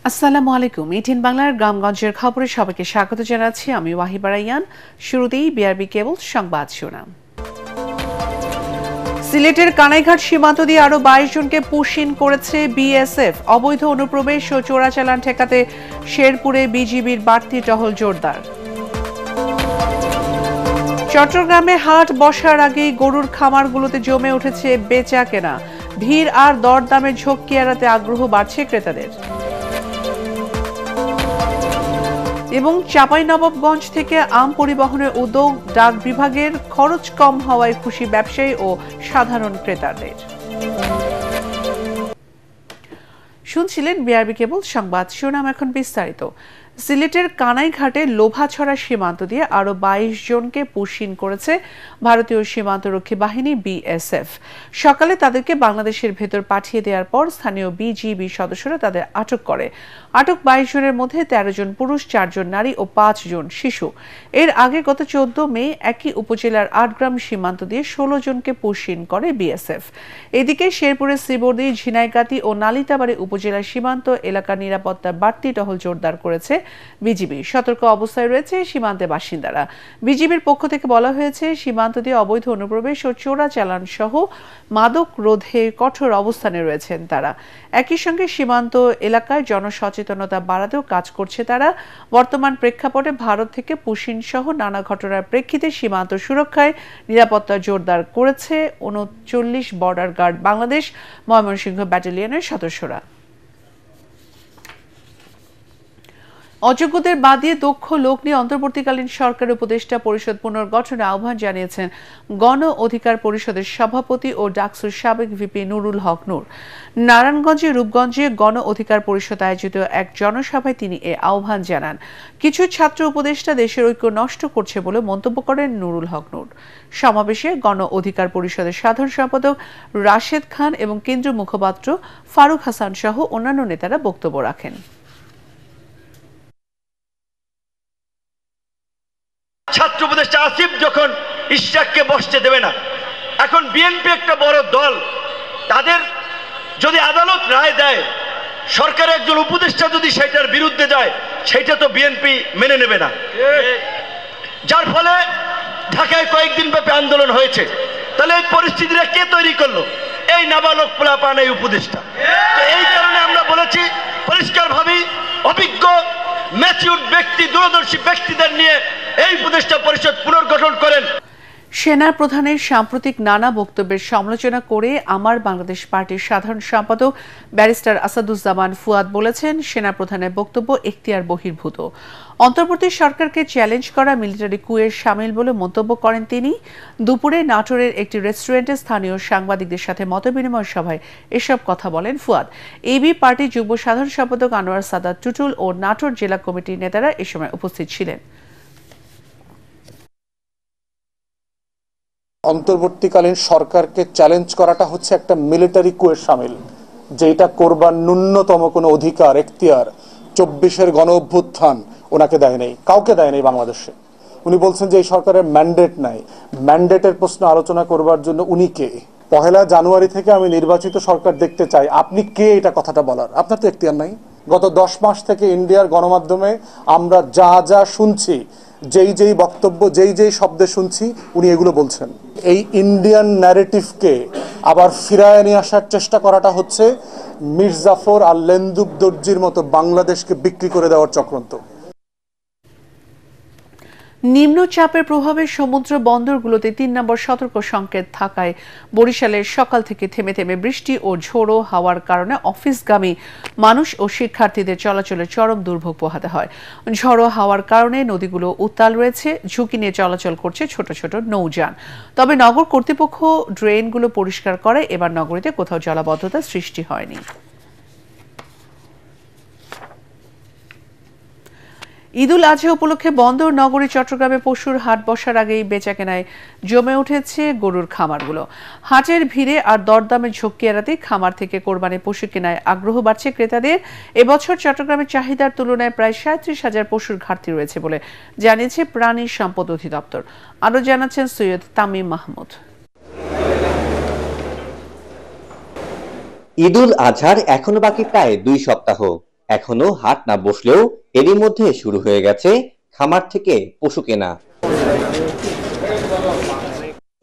আসসালামু আলাইকুম। ইটিন বাংলার গ্রামগঞ্জের খবরে সবাইকে স্বাগত জানাচ্ছি। আমি ওয়াহিবা রাইয়ান। শুরুতেই বিআরবি কেবল সংবাদ শিরোনাম। সিলেটের কানাইঘাট সীমান্ত দিয়ে আরো 22 জনকে পুশিন করেছে বিএসএফ। অবৈধ অনুপ্রবেশ ও চোরাচালান ঠেকাতে শেরপুরে বিজিবির বাড়তি টহল জোরদার। চট্টগ্রামে হাট বসার আগেই গরুর খামারগুলোতে জমে উঠেছে বেচা কেনা। ভিড় আর দরদামের ঝক্কি এড়াতে আগ্রহ বাড়ছে ক্রেতাদের। এবং চাঁপাইনবাবগঞ্জ থেকে আম পরিবহনের উদ্যোগ, ডাক বিভাগের খরচ কম হওয়ায় খুশি ব্যবসায়ী ও সাধারণ ক্রেতাদের। শুনছিলেন বিআরবি কেবল সংবাদ শিরোনাম, এখন বিস্তারিত। সিলেটের কানাইঘাটে লোভাছড়া সীমান্ত দিয়ে আরো 22 জনকে পুশিন করেছে ভারতীয় সীমান্তরক্ষী বাহিনী বিএসএফ। সকালে তাদেরকে বাংলাদেশের ভেতর পাঠিয়ে দেওয়ার পর স্থানীয় বিজিবি সদস্যরা তাদের আটক করে। আটক 22 জনের মধ্যে 13 জন পুরুষ, 4 জন নারী ও 5 জন শিশু। এর আগে গত 14 মে একই উপজেলার 8 গ্রাম সীমান্ত দিয়ে 16 জনকে পুশিন করে বিএসএফ। এদিকে শেরপুরের শ্রীবর্দী, ঝিনাইগাতি ও নালিতাবাড়ী উপজেলার সীমান্ত এলাকার নিরাপত্তার বাড়তি টহল জোরদার করেছে বিজিবি। সতর্ক অবস্থায় রয়েছে সীমান্তে বাসিন্দারা। বিজিবির পক্ষ থেকে বলা হয়েছে, সীমান্ত দিয়ে অবৈধ অনুপ্রবেশ ও চোরাচালান সহ মাদক রোধে কঠোর অবস্থানে রয়েছেন তারা। একই সঙ্গে সীমান্ত এলাকায় জনসচেতনতা বাড়াতেও কাজ করছে তারা। বর্তমান প্রেক্ষাপটে ভারত থেকে পুশিন সহ নানা ঘটনার প্রেক্ষিতে সীমান্ত সুরক্ষায় নিরাপত্তা জোরদার করেছে 39 বর্ডার গার্ড বাংলাদেশ ময়মনসিংহ ব্যাটালিয়নের সদস্যরা। অযোগ্যদের বাদ দিয়ে দক্ষ লোক নিয়ে অন্তর্বর্তীকালীন সরকার উপদেষ্টা পরিষদ পুনর্গঠনে আহ্বান জানিয়েছেন গণ অধিকার পরিষদের সভাপতি ও ডাকসুর সাবেক ভিপি নুরুল হক নূর। নারায়ণগঞ্জে রূপগঞ্জে গণ অধিকার পরিষদ আয়োজিত এক জনসভায় তিনি এ আহ্বান জানান। কিছু ছাত্র উপদেষ্টা দেশের ঐক্য নষ্ট করছে বলে মন্তব্য করেন নুরুল হক নূর। সমাবেশে গণ অধিকার পরিষদের সাধারণ সম্পাদক রাশেদ খান এবং কেন্দ্রীয় মুখপাত্র ফারুক হাসান সহ অন্যান্য নেতারা বক্তব্য রাখেন। ছাত্র উপদেষ্টা আসিফ যখন ইশরাককে বসতে দেবে না, এখন বিএনপি একটা বড় দল, তাদের যদি আদালত রায় দেয়, সরকারের একজন উপদেষ্টা যদি সেটার বিরুদ্ধে যায়, সেটা তো বিএনপি মেনে নেবে না। যার ফলে ঢাকায় কয়েকদিন ব্যাপী আন্দোলন হয়েছে। তাহলে এই পরিস্থিতিটা কে তৈরি করলো? এই নাবালক পোলাপান, এই উপদেষ্টা। তো এই কারণে আমরা বলেছি পরিষ্কারভাবেই অভিজ্ঞ ম্যাচিউরড ব্যক্তি, দূরদর্শী ব্যক্তিদের নিয়ে এই উপদেষ্টা পরিষদ পুনর্গঠন করেন। সেনা প্রধানের সাম্প্রতিক নানা বক্তব্যের সমালোচনা করে আমার বাংলাদেশ পার্টির সাধারণ সম্পাদক ব্যারিস্টার আসাদুজ্জামান ফুয়াদ বলেছেন, সেনা প্রধানের বক্তব্য এখতিয়ার বহির্ভূত। অন্তর্বর্তী সরকারকে চ্যালেঞ্জ করা মিলিটারি কুয়ের শামিল বলে মন্তব্য করেন তিনি। দুপুরে নাটোরের একটি রেস্টুরেন্টে স্থানীয় সাংবাদিকদের সাথে মতবিনিময় সভায় এসব কথা বলেন ফুয়াদ। এবি পার্টির যুগ্ম সাধারণ সম্পাদক আনোয়ার সাদাত টুটুল ও নাটোর জেলা কমিটির নেতারা এ সময় উপস্থিত ছিলেন। অন্তর্বর্তীকালীন সরকারকে চ্যালেঞ্জ করাটা হচ্ছে একটা মিলিটারি কুয়ের শামিল, যেটা করবার ন্যূনতম কোনো অধিকার, এখতিয়ার 24-এর গণ অভ্যুত্থান ওনাকে দেয় নাই, কাউকে দেয় নাই বাংলাদেশে। উনি বলছেন যে এই সরকারের ম্যান্ডেট নাই। ম্যান্ডেটের প্রশ্ন আলোচনা করবার জন্য উনি কে? 1 জানুয়ারি থেকে আমি নির্বাচিত সরকার দেখতে চাই, আপনি কে এটা কথাটা বলার? আপনার তো এখতিয়ার নাই। গত 10 মাস থেকে ইন্ডিয়ার গণমাধ্যমে আমরা যা যা শুনছি, যেই বক্তব্য, যেই শব্দে শুনছি, উনি এগুলো বলছেন। এই ইন্ডিয়ান ন্যারেটিভকে আবার ফিরায় নিয়ে আসার চেষ্টা করাটা হচ্ছে মির্জাফর আর লেন্দুব দর্জির মতো বাংলাদেশকে বিক্রি করে দেওয়ার চক্রান্ত। নিম্নচাপের প্রভাবে সমুদ্র বন্দরগুলোতে 3 নম্বর সতর্ক সংকেত থাকায় বরিশালের সকাল থেকে থেমে থেমে বৃষ্টি ও ঝোড়ো হাওয়ার কারণে অফিসগামী মানুষ ও শিক্ষার্থীদের চলাচলে চরম দুর্ভোগ পোহাতে হয়। ঝড়ো হাওয়ার কারণে নদীগুলো উত্তাল রয়েছে, ঝুঁকি নিয়ে চলাচল করছে ছোট ছোট নৌযান। তবে নগর কর্তৃপক্ষ ড্রেনগুলো পরিষ্কার করে এবার নগরীতে কোথাও জলাবদ্ধতা সৃষ্টি হয়নি। ঈদুল আজহা উপলক্ষে বন্দর নগরী চট্টগ্রামে পশুর হাট বসার আগেই বেচাকেনায় জমে উঠেছে গরুর খামারগুলো। হাটের ভিড়ে আর দরদামের ঝক্কি এড়াতে খামার থেকে কোরবানি পশু কেনায় আগ্রহ বাড়ছে ক্রেতাদের। এবছর চট্টগ্রামের চাহিদার তুলনায় প্রায় 37,000 পশুর ঘাটতি রয়েছে বলে জানিয়েছে প্রাণী সম্পদ অধিদপ্তর। আরও জানাচ্ছেন সৈয়দ তামিম মাহমুদ। ঈদুল আজহার এখনো বাকি প্রায় 2 সপ্তাহ। এখনো হাট না বসলেও এরই মধ্যে শুরু হয়ে গেছে খামার থেকে পশু কেনা।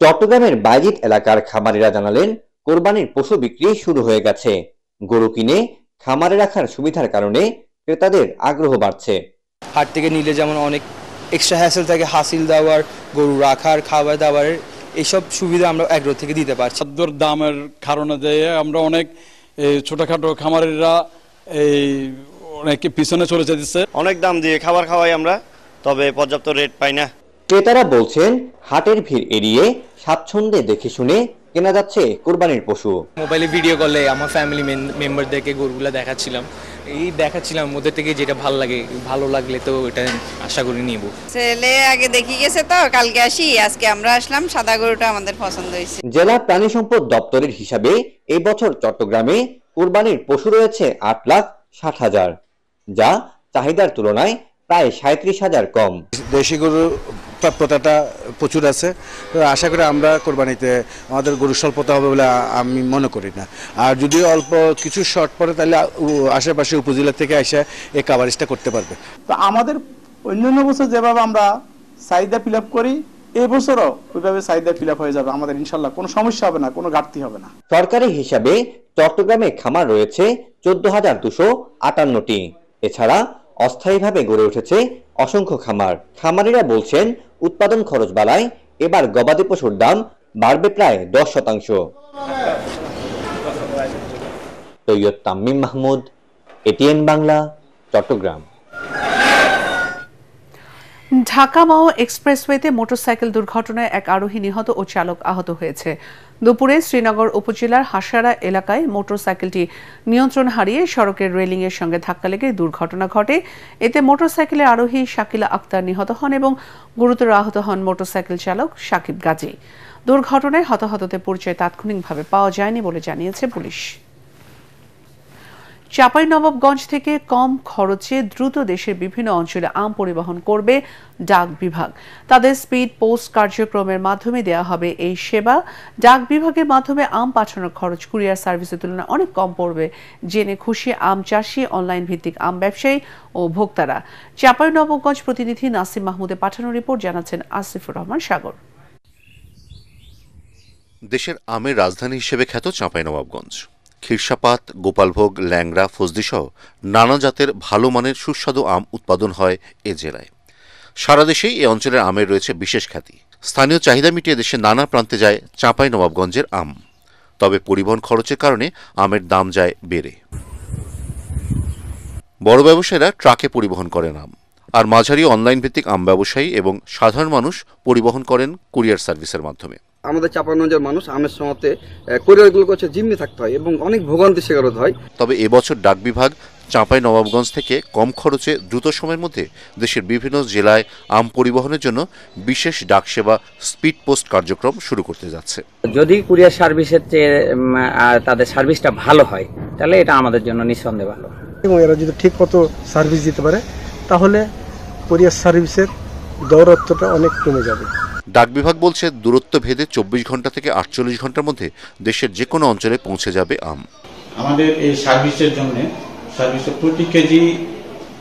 চট্টগ্রামের বাইজিৎ এলাকার খামারিরা জানালেন, কোরবানির পশু বিক্রি শুরু হয়ে গেছে। গরু কিনে খামারে রাখার সুবিধার কারণে ক্রেতাদের আগ্রহ বাড়ছে। হাট থেকে নিলে যেমন অনেক এক্সট্রা হ্যাসেল থাকে, হাসিল দেওয়ার, গরু রাখার, খাবার দাবারের এইসব সুবিধা আমরা এগ্রো থেকে দিতে পারছি। খাদ্যর দামের কারণে আমরা অনেক ছোটখাটো খামারিরা অনেক পিছনে চলে যেতেছে। অনেক দাম দিয়ে খাবার খাওয়াই আমরা, তবে পর্যাপ্ত রেট পাই না। ক্রেতারা বলছেন, হাটের ভিড় এড়িয়ে স্বাচ্ছন্দ্যে দেখে শুনে কেনা যাচ্ছে কোরবানির পশু। মোবাইলে ভিডিও কলে আমার ফ্যামিলি মেম্বারদেরকে গরুগুলো দেখাচ্ছিলাম, ওদের থেকে যেটা ভালো লাগলে তো এটা আশা করি নিব। ছেলে আগে দেখি গেছে তো কালকে আসি, আজকে আমরা আসলাম, সাদা গরুটা আমাদের পছন্দ হয়েছে। জেলা প্রাণী সম্পদ দপ্তরের হিসাবে এই বছর চট্টগ্রামে কোরবানির পশু রয়েছে 8,60,000, যা চাহিদার তুলনায় প্রায় 37,000 কম। দেশি গরুর প্রাপ্যতাটা প্রচুর আছে, তো আশা করি আমরা কোরবানিতে আমাদের গরু স্বল্পতা হবে বলে আমি মনে করি না। আর যদি অল্প কিছু শর্ট পড়ে তাহলে আশেপাশে উপজেলা থেকে এসে এই কাভারেজটা করতে পারবে। তো আমাদের অন্যান্য বছর যেভাবে আমরা চাহিদা ফিল আপ করি, এই বছরও ওইভাবে চাহিদা ফিল আপ হয়ে যাবে আমাদের, ইনশাল্লাহ কোনো সমস্যা হবে না, কোনো ঘাটতি হবে না। সরকারি হিসাবে চট্টগ্রামে খামার রয়েছে 14,258টি। এছাড়া অস্থায়ীভাবে গড়ে উঠেছে অসংখ্য খামার। খামারিরা বলছেন, উৎপাদন খরচ বাড়ায় এবার গবাদি পশুর দাম বাড়বে প্রায় 10%। সৈয়দ তামিম মাহমুদ, এটিএন বাংলা, চট্টগ্রাম। ঢাকা মাও এক্সপ্রেসওয়েতে মোটরসাইকেল দুর্ঘটনায় এক আরোহী নিহত ও চালক আহত হয়েছে। দুপুরে শ্রীনগর উপজেলার হাসারা এলাকায় মোটরসাইকেলটি নিয়ন্ত্রণ হারিয়ে সড়কের রেলিংয়ের সঙ্গে ধাক্কা লেগে দুর্ঘটনা ঘটে। এতে মোটরসাইকেলের আরোহী শাকিলা আক্তার নিহত হন এবং গুরুতর আহত হন মোটরসাইকেল চালক সাকিব গাজী। দুর্ঘটনায় হতাহতদের পরিচয় তাৎক্ষণিকভাবে পাওয়া যায়নি বলে জানিয়েছে পুলিশ। চাঁপাইনবাবগঞ্জ থেকে কম খরচে দ্রুত দেশের বিভিন্ন অঞ্চলে আম পরিবহন করবে ডাক বিভাগ। তাদের স্পিড পোস্ট কার্যক্রমের মাধ্যমে দেওয়া হবে এই সেবা। ডাক বিভাগের মাধ্যমে আম পাঠানোর খরচ কুরিয়ার সার্ভিসের তুলনায় অনেক কম পড়বে জেনে খুশি আম চাষি, অনলাইন ভিত্তিক আম ব্যবসায়ী ও ভোক্তারা। চাঁপাইনবাবগঞ্জ প্রতিনিধি নাসিম মাহমুদের পাঠানো রিপোর্ট জানাচ্ছেন আসিফুর রহমান সাগর। দেশের আমের রাজধানী হিসেবে খ্যাত চাঁপাইনবাবগঞ্জ। খিরসাপাত, গোপালভোগ, ল্যাংড়া, ফজলিসহ নানা জাতের ভালো মানের সুস্বাদু আম উৎপাদন হয় এ জেলায়। সারা দেশেই এ অঞ্চলের আমের রয়েছে বিশেষ খ্যাতি। স্থানীয় চাহিদা মিটিয়ে দেশের নানা প্রান্তে যায় চাঁপাইনবাবগঞ্জের আম। তবে পরিবহন খরচের কারণে আমের দাম যায় বেড়ে। বড় ব্যবসায়ীরা ট্রাকে পরিবহন করেন আম, আর মাঝারি অনলাইন ভিত্তিক আম ব্যবসায়ী এবং সাধারণ মানুষ পরিবহন করেন কুরিয়ার সার্ভিসের মাধ্যমে। আমাদের চাঁপাইনবাবগঞ্জের মানুষ আমের সময়তে কুরিয়ারগুলো করছে জিম্মি থাকতে হয় এবং অনেক ভোগান্তি শিকার হতে হয়। তবে এবছর ডাক বিভাগ চাঁপাইনবাবগঞ্জ থেকে কম খরচে দ্রুত সময়ের মধ্যে দেশের বিভিন্ন জেলায় আম পরিবহনের জন্য বিশেষ ডাক সেবা স্পিড পোস্ট কার্যক্রম শুরু করতে যাচ্ছে। যদি কুরিয়ার সার্ভিসের চেয়ে তাদের সার্ভিসটা ভালো হয় তাহলে এটা আমাদের জন্য নিঃসন্দেহে ভালো, এবং এরা যদি ঠিক মতো সার্ভিস দিতে পারে তাহলে কুরিয়ার সার্ভিসের দৌরত্বটা অনেক কমে যাবে। ডাক বিভাগ বলছে, দূরত্ব ভেদে 24 ঘন্টা থেকে 48 ঘন্টার মধ্যে দেশের যে কোনো অঞ্চলে পৌঁছে যাবে আম। আমাদের এই সার্ভিসের জন্য প্রতি কেজি,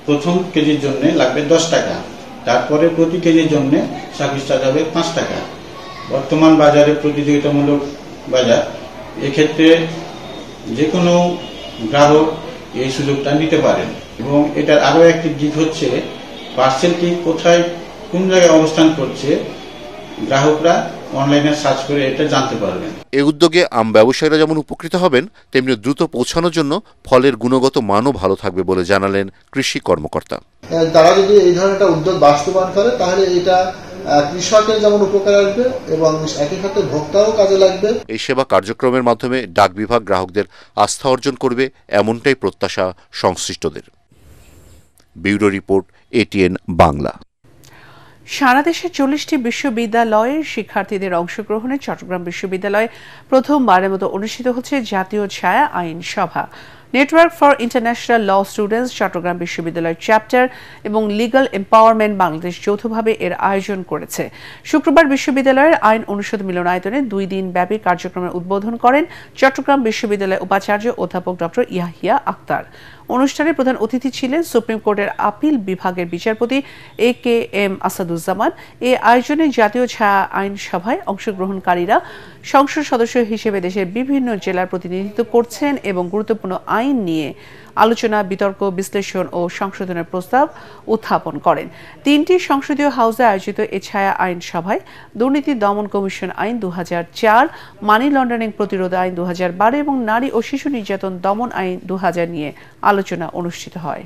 প্রথম কেজির জন্য লাগবে 10 টাকা, তারপরে প্রতি কেজির জন্য সার্ভিসটা যাবে 5 টাকা। বর্তমান বাজারে প্রতিযোগিতামূলক বাজার, এক্ষেত্রে যে কোনো গ্রাহক এই সুযোগটা নিতে পারেন। এবং এটার আরও একটি দিক হচ্ছে পার্সেলটি কোথায় কোন জায়গায় অবস্থান করছে গ্রাহকরা অনলাইনে সার্চ করে এটা জানতে পারবেন। এই উদ্যোগে আম ব্যবসায়ীরা যেমন উপকৃত হবেন, তেমনি দ্রুত পৌঁছানোর জন্য ফলের গুণগত মানও ভালো থাকবে বলে জানালেন কৃষি কর্মকর্তা। তারা যদি এই ধরনের একটা উদ্যোগ বাস্তবায়ন করে তাহলে এটা কৃষকের যেমন উপকার আসবে এবং একই সাথে ভোক্তাও কাজে লাগবে। এই সেবা কার্যক্রমের মাধ্যমে ডাক বিভাগ গ্রাহকদের আস্থা অর্জন করবে, এমনটাই প্রত্যাশা সংশ্লিষ্টদের। Bureau report, ATN Bangla. সারা দেশে 40টি বিশ্ববিদ্যালয়ের শিক্ষার্থীদের অংশগ্রহণে চট্টগ্রাম বিশ্ববিদ্যালয়ে প্রথমবারের মতো অনুষ্ঠিত হচ্ছে জাতীয় ছায়া আইন সভা। Network for international law students, Chittagong বিশ্ববিদ্যালয়ের চ্যাপ্টার এবং লিগ্যাল এম্পাওয়ারমেন্ট বাংলাদেশ যৌথভাবে এর আয়োজন করেছে। শুক্রবার বিশ্ববিদ্যালয়ের আইন অনুষদ মিলনায়তনে 2 দিন ব্যাপী কার্যক্রমের উদ্বোধন করেন চট্টগ্রাম বিশ্ববিদ্যালয়ের উপাচার্য অধ্যাপক ডক্টর ইয়াহিয়া আক্তার। অনুষ্ঠানে প্রধান অতিথি ছিলেন সুপ্রিম কোর্টের আপিল বিভাগের বিচারপতি AKM আসাদুজ্জামান। এই আয়োজনে জাতীয় ছায়া আইন সভায় অংশগ্রহণকারীরা সংসদ সদস্য হিসেবে দেশের বিভিন্ন জেলার প্রতিনিধিত্ব করছেন এবং গুরুত্বপূর্ণ আইন নিয়ে আলোচনা, বিতর্ক, বিশ্লেষণ ও সংশোধনের প্রস্তাব উত্থাপন করেন। 3টি সংসদীয় হাউসে আয়োজিত এ ছায়া আইন সভায় দুর্নীতি দমন কমিশন আইন 2004, মানি লন্ডারিং প্রতিরোধ আইন 2012 এবং নারী ও শিশু নির্যাতন দমন আইন 2000 নিয়ে আলোচনা অনুষ্ঠিত হয়।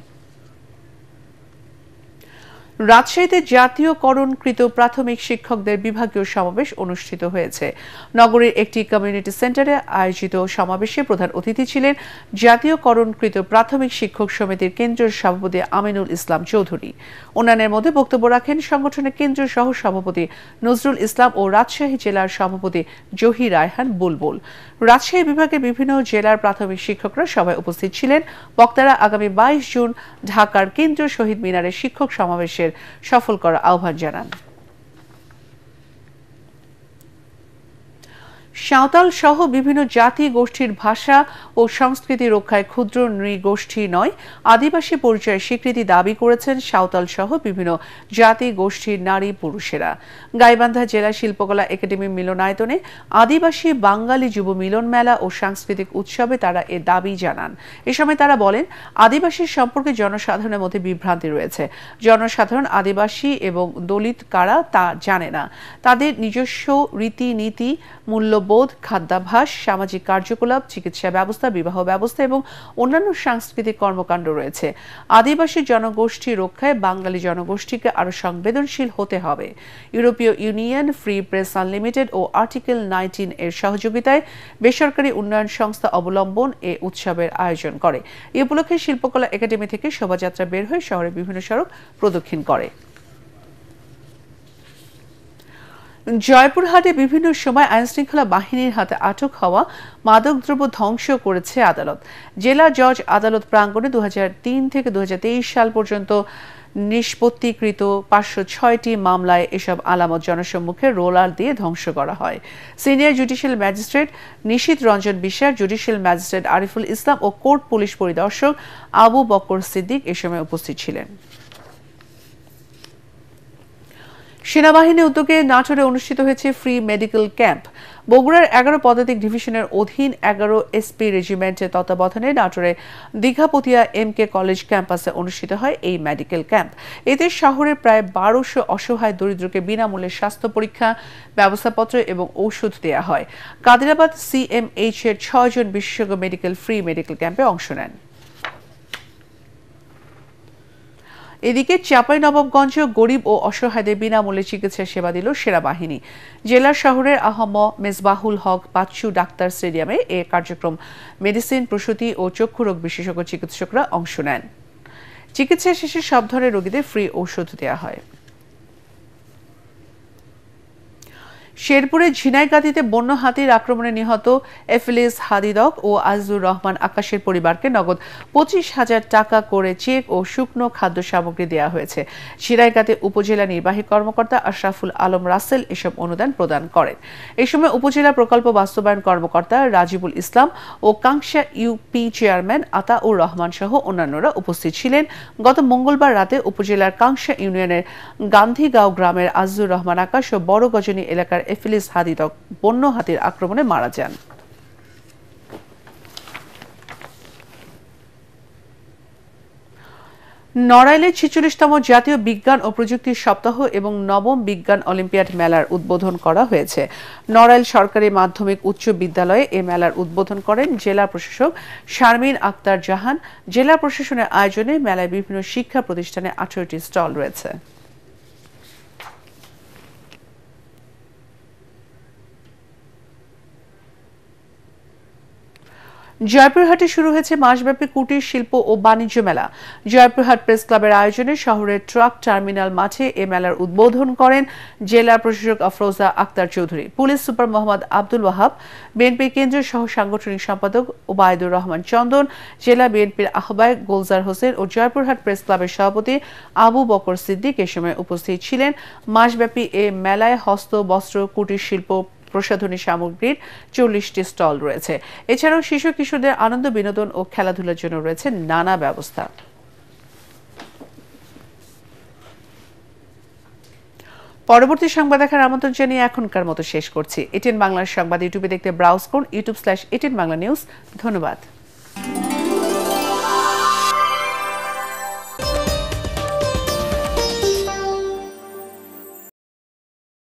রাজশাহীতে জাতীয়করণকৃত প্রাথমিক শিক্ষকদের বিভাগীয় সমাবেশ অনুষ্ঠিত হয়েছে। নগরীর একটি কমিউনিটি সেন্টারে আয়োজিত সমাবেশে প্রধান অতিথি ছিলেন জাতীয়করণকৃত প্রাথমিক শিক্ষক সমিতির কেন্দ্রীয় সভাপতি আমিনুল ইসলাম চৌধুরী। অন্যান্যের মধ্যে বক্তব্য রাখেন সংগঠনের কেন্দ্রীয় সহ সভাপতি নজরুল ইসলাম ও রাজশাহী জেলার সভাপতি জহি রায়হান বুলবুল। রাজশাহী বিভাগের বিভিন্ন জেলার প্রাথমিক শিক্ষকরা সভায় উপস্থিত ছিলেন। বক্তারা আগামী 22 জুন ঢাকার কেন্দ্রীয় শহীদ মিনারে শিক্ষক সমাবেশের সফল করার আহ্বান জানান। সাঁওতাল সহ বিভিন্ন জাতি গোষ্ঠীর ভাষা ও সংস্কৃতি রক্ষায় ক্ষুদ্র নৃগোষ্ঠী নয়, আদিবাসী পরিচয়ের স্বীকৃতি দাবি করেছেন সাঁওতাল সহ বিভিন্ন জাতি গোষ্ঠীর নারী পুরুষেরা। গাইবান্ধা জেলা শিল্পকলা একাডেমি মিলনায়তনে আদিবাসী বাঙালি যুব মিলন মেলা ও সাংস্কৃতিক উৎসবে তারা এ দাবি জানান। এ সময় তারা বলেন, আদিবাসী সম্পর্কে জনসাধারণের মধ্যে বিভ্রান্তি রয়েছে। জনসাধারণ আদিবাসী এবং দলিত কারা তা জানে না। তাদের নিজস্ব রীতিনীতি, মূল্যবোধ, খাদ্যাভ্যাস, সামাজিক কার্যকলাপ, চিকিৎসা ব্যবস্থা, বিবাহ ব্যবস্থা এবং অন্যান্য সাংস্কৃতিক কর্মকাণ্ড রয়েছে। আদিবাসী জনগোষ্ঠী রক্ষায় বাঙালি জনগোষ্ঠীকে আরো সংবেদনশীল হতে হবে। ইউরোপীয় ইউনিয়ন, ফ্রি প্রেস আনলিমিটেড ও আর্টিকেল 19 এর সহযোগিতায় বেসরকারি উন্নয়ন সংস্থা অবলম্বন এ উৎসবের আয়োজন করে। এ উপলক্ষে শিল্পকলা একাডেমি থেকে শোভাযাত্রা বের হয়ে শহরের বিভিন্ন সড়ক প্রদক্ষিণ করে। জয়পুরহাটে বিভিন্ন সময় আইনশৃঙ্খলা বাহিনীর হাতে আটক হওয়া মাদকদ্রব্য ধ্বংস করেছে আদালত। জেলা জজ আদালত প্রাঙ্গণে 2003 থেকে 2023 সাল পর্যন্ত নিষ্পত্তিকৃত 506টি মামলায় এসব আলামত জনসম্মুখে রোলার দিয়ে ধ্বংস করা হয়। সিনিয়র জুডিশিয়াল ম্যাজিস্ট্রেট নিশীথ রঞ্জন বিশ্বাস, জুডিশিয়াল ম্যাজিস্ট্রেট আরিফুল ইসলাম ও কোর্ট পুলিশ পরিদর্শক আবু বকর সিদ্দিক এ সময় উপস্থিত ছিলেন। সেনাবাহিনী উদ্যোগে নাটোরে অনুষ্ঠিত হয়েছে ফ্রি মেডিকেল ক্যাম্প। বগুড়ার 11 পদাতিক ডিভিশনের অধীন 11 SP রেজিমেন্টের তত্ত্বাবধানে নাটোরে দীঘাপতিয়া MK কলেজ ক্যাম্পাসে অনুষ্ঠিত হয় এই মেডিকেল ক্যাম্প। এতে শহরের প্রায় 1200 অসহায় দরিদ্রকে বিনামূল্যে স্বাস্থ্য পরীক্ষা, ব্যবস্থাপত্র এবং ঔষধ দেওয়া হয়। কাদিরাবাদ CMH এর 6 জন বিশেষজ্ঞ ফ্রি মেডিকেল ক্যাম্পে অংশ নেন। এদিকে চাঁপাইনবাবগঞ্জ গরিব ও অসহায়দের বিনামূল্যে চিকিৎসা সেবা দিল সেনাবাহিনী। জেলার শহরের আহম মেজবাহুল হক বাচ্চু ডাক্তার স্টেডিয়ামে এ কার্যক্রম মেডিসিন, প্রসূতি ও চক্ষুরোগ বিশেষজ্ঞ চিকিৎসকরা অংশ নেন। চিকিৎসা শেষে সব ধরনের রোগীদের ফ্রি ঔষধ দেওয়া হয়। শেরপুরে ঝিনাইগাতিতে বন্য হাতির আক্রমণে নিহত এফিলিস হাদিদক ও আজিজুর রহমান আকাশের পরিবারকে নগদ 25,000 টাকা করে চেক ও শুকনো খাদ্য সামগ্রী দেওয়া হয়েছে। ঝিনাইগাতি উপজেলা নির্বাহী কর্মকর্তা আশরাফুল আলম রাসেল এসব অনুদান প্রদান করেন। এই সময় উপজেলা প্রকল্প বাস্তবায়ন কর্মকর্তা রাজিবুল ইসলাম ও কাংশা ইউপি চেয়ারম্যান আতাউর রহমান সহ অন্যান্যরা উপস্থিত ছিলেন। গত মঙ্গলবার রাতে উপজেলার কাংশা ইউনিয়নের গান্ধীগাঁও গ্রামের আজিজুর রহমান আকাশ ও বড় গজনী এলাকার এফিলিস হাদিদক বন্য হাতির আক্রমণে মারা যান। নড়াইলে 46তম জাতীয় বিজ্ঞান ও প্রযুক্তি সপ্তাহ এবং নবম বিজ্ঞান অলিম্পিয়াড মেলার উদ্বোধন করা হয়েছে। নড়াইল সরকারি মাধ্যমিক উচ্চ বিদ্যালয়ে এ মেলার উদ্বোধন করেন জেলা প্রশাসক শারমিন আক্তার জাহান। জেলা প্রশাসনের আয়োজনে মেলায় বিভিন্ন শিক্ষা প্রতিষ্ঠানে 18টি স্টল রয়েছে। জয়পুরহাটে শুরু হয়েছে মাসব্যাপী কুটির শিল্প ও বাণিজ্য মেলা। জয়পুরহাট প্রেস ক্লাবের আয়োজনে শহরের ট্রাক টার্মিনাল মাঠে এ মেলার উদ্বোধন করেন জেলা প্রশাসক আফরোজা আক্তার চৌধুরী। পুলিশ সুপার মোহাম্মদ আব্দুল ওয়াহাব, বিএনপির কেন্দ্রীয় সহ সাংগঠনিক সম্পাদক ওবায়দুর রহমান চন্দন, জেলা বিএনপির আহ্বায়ক গোলজার হোসেন ও জয়পুরহাট প্রেস ক্লাবের সভাপতি আবু বকর সিদ্দিক এ সময় উপস্থিত ছিলেন। মাসব্যাপী এ মেলায় হস্ত, বস্ত্র, কুটির শিল্প, প্রসাধনী সামগ্রীর 40টি স্টল রয়েছে। এছাড়াও শিশু কিশোরদের আনন্দ, বিনোদন ও খেলাধুলার জন্য রয়েছে নানা ব্যবস্থা। পরবর্তী সংবাদ দেখার আমন্ত্রণ জানিয়ে এখনকার মতো শেষ করছি। এটিএন বাংলার সংবাদ ইউটিউবে দেখতে ব্রাউজ করুন youtube/ATN Bangla News। ধন্যবাদ।